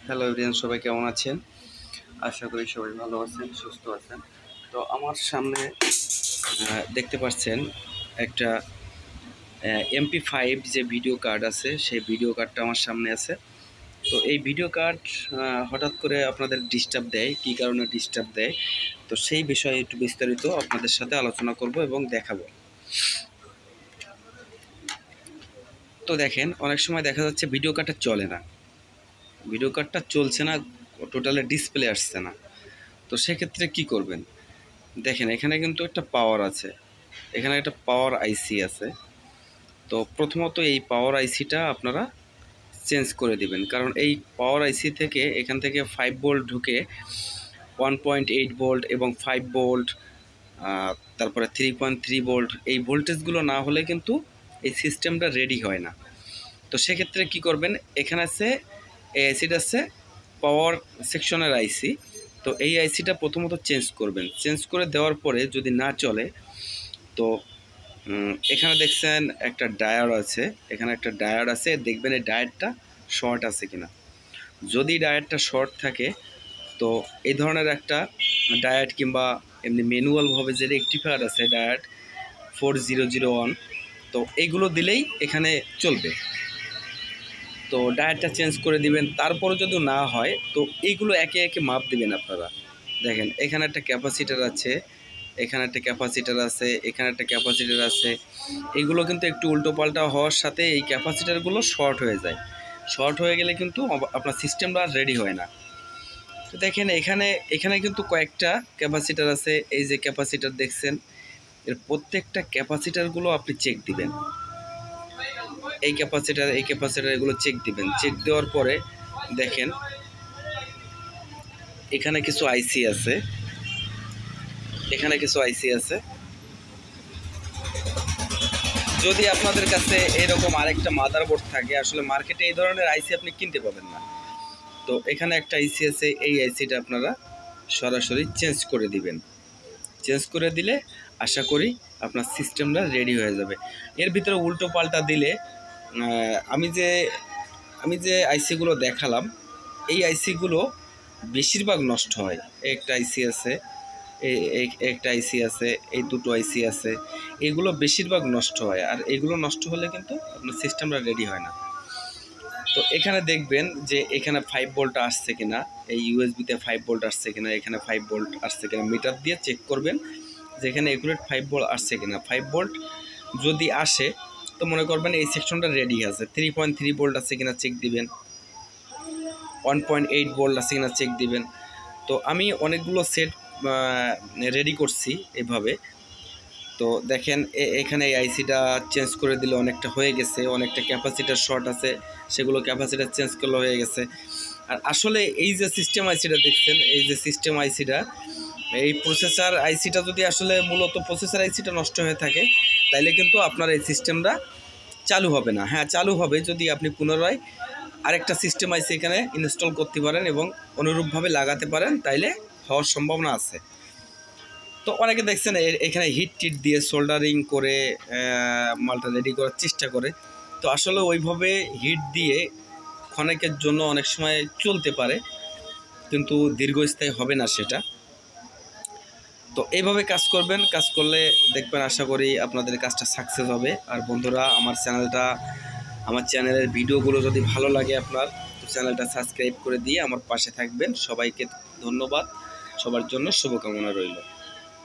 Hello everyone, সবাই কেমন আছেন? আশা করি সবাই ভালো আছেন, সুস্থ আছেন। তো আমার সামনে দেখতে পাচ্ছেন একটা MP5 যে ভিডিও কার্ড আছে, সেই ভিডিও কার্ডটা আমার সামনে আছে। তো এই ভিডিও কার্ড হঠাৎ করে আপনাদের ডিস্টার্ব দেয়, কী কারণে ডিস্টার্ব দেয়, তো সেই বিষয়ে একটু বিস্তারিত আপনাদের সাথে আলোচনা করব এবং দেখাবো। তো দেখেন, অনেক সময় দেখা যাচ্ছে ভিডিও কার্ডটা চলে না, ভিডিও কার্ডটা চলছে না, টোটালি ডিসপ্লে আসছে না। তো সেক্ষেত্রে কি করবেন? দেখেন, এখানে কিন্তু একটা পাওয়ার আছে, এখানে একটা পাওয়ার আইসি আছে। তো প্রথমত এই পাওয়ার আইসিটা আপনারা চেঞ্জ করে দিবেন, কারণ এই পাওয়ার আইসি থেকে এখান থেকে 5 ভোল্ট ঢুকে 1.8 ভোল্ট এবং 5 ভোল্ট, তারপরে 3.3 ভোল্ট, এই ভোল্টেজগুলো না হলে কিন্তু এই সিস্টেমটা রেডি হয় না। তো সেক্ষেত্রে কি করবেন, এখানে আছে এই আইসিটা আছে পাওয়ার সেকশনের আইসি। তো এই আইসিটা প্রথমত চেঞ্জ করবেন, চেঞ্জ করে দেওয়ার পরে যদি না চলে, তো এখানে দেখছেন একটা ডায়োড আছে, এখানে একটা ডায়োড আছে, দেখবেন এই ডায়োডটা শর্ট আছে কিনা। যদি ডায়োডটা শর্ট থাকে, তো এই ধরনের একটা ডায়োড কিংবা এমনি ম্যানুয়ালভাবে যে রেকটিফায়ার আছে ডায়োড 4001, তো এইগুলো দিলেই এখানে চলবে। তো ডায়োডটা চেঞ্জ করে দিবেন। তারপরে যদি না হয়, তো এইগুলো একে একে মাপ দিবেন আপনারা। দেখেন, এখানে একটা ক্যাপাসিটার আছে, এখানে একটা ক্যাপাসিটার আছে, এখানে একটা ক্যাপাসিটার আছে। এগুলো কিন্তু একটু উল্টোপাল্টা হওয়ার সাথে এই ক্যাপাসিটারগুলো শর্ট হয়ে যায়। শর্ট হয়ে গেলে কিন্তু আপনার সিস্টেমটা রেডি হয় না। তো দেখেন, এখানে এখানে কিন্তু কয়েকটা ক্যাপাসিটার আছে। এই যে ক্যাপাসিটার দেখছেন, এর প্রত্যেকটা ক্যাপাসিটারগুলো আপনি চেক দিবেন। এই ক্যাপাসিটার এগুলো চেক দিবেন। চেক দেওয়ার পরে দেখেন, এখানে কিছু আইসি আছে, এখানে কিছু আইসি আছে। যদি আপনাদের কাছে এরকম আরেকটা মাদারবোর্ড থাকে, আসলে মার্কেটে এই ধরনের আইসি আপনি কিনতে পাবেন না। তো এখানে একটা আইসি আছে, এই আইসিটা আপনারা সরাসরি চেঞ্জ করে দিবেন। চেঞ্জ করে দিলে আশা করি আপনার সিস্টেমটা রেডি হয়ে যাবে। এর ভিতরে উল্টো পাল্টা দিলে আমি যে আইসিগুলো দেখালাম, এই আইসিগুলো বেশিরভাগ নষ্ট হয়। একটা আইসি আছে, একটা আইসি আছে, এই দুটো আইসি আছে, এগুলো বেশিরভাগ নষ্ট হয়। আর এগুলো নষ্ট হলে কিন্তু আপনার সিস্টেমটা রেডি হয় না। তো এখানে দেখবেন যে এখানে 5 ভোল্ট আসছে কিনা, এই ইউএসবিতে 5 ভোল্ট আসছে কিনা, এখানে 5 ভোল্ট আসছে কিনা, মিটার দিয়ে চেক করবেন যে এখানে একুরেট 5 ভোল্ট আসছে কিনা। 5 ভোল্ট যদি আসে, তো মনে করবেন এই সেকশনটা রেডি আছে। 3.3 ভোল্ট আছে কিনা চেক দিবেন, 1.8 ভোল্ট আছে কিনা চেক দিবেন। তো আমি অনেকগুলো সেট রেডি করছি এভাবে। তো দেখেন, এখানে এই আইসিটা চেঞ্জ করে দিলে অনেকটা হয়ে গেছে, অনেকটা ক্যাপাসিটার শর্ট আছে, সেগুলো ক্যাপাসিটার চেঞ্জ করলে হয়ে গেছে। আর আসলে এই যে সিস্টেম আইসিটা দেখছেন, এই যে সিস্টেম আইসিটা, এই প্রসেসর আইসিটা যদি আসলে মূলত প্রসেসর আইসিটা নষ্ট হয়ে থাকে, তাইলে কিন্তু আপনার এই সিস্টেমটা চালু হবে না। হ্যাঁ, চালু হবে যদি আপনি পুনরায় আরেকটা সিস্টেম আইসি এখানে ইনস্টল করতে পারেন এবং অনুরূপভাবে লাগাতে পারেন, তাইলে হওয়ার সম্ভাবনা আছে। তো অনেকে দেখছেন এখানে হিট টিট দিয়ে সোল্ডারিং করে মালটা রেডি করার চেষ্টা করে। তো আসলে ওইভাবে হিট দিয়ে ক্ষণিকের জন্য অনেক সময় চলতে পারে, কিন্তু দীর্ঘস্থায়ী হবে না সেটা। তো এইভাবে কাজ করবেন, কাজ করলে দেখবেন আশা করি আপনাদের কাজটা সাকসেস হবে। আর বন্ধুরা, আমার চ্যানেলের ভিডিওগুলো যদি ভালো লাগে আপনার, তো চ্যানেলটা সাবস্ক্রাইব করে দিয়ে আমার পাশে থাকবেন। সবাইকে ধন্যবাদ, সবার জন্য শুভকামনা রইল।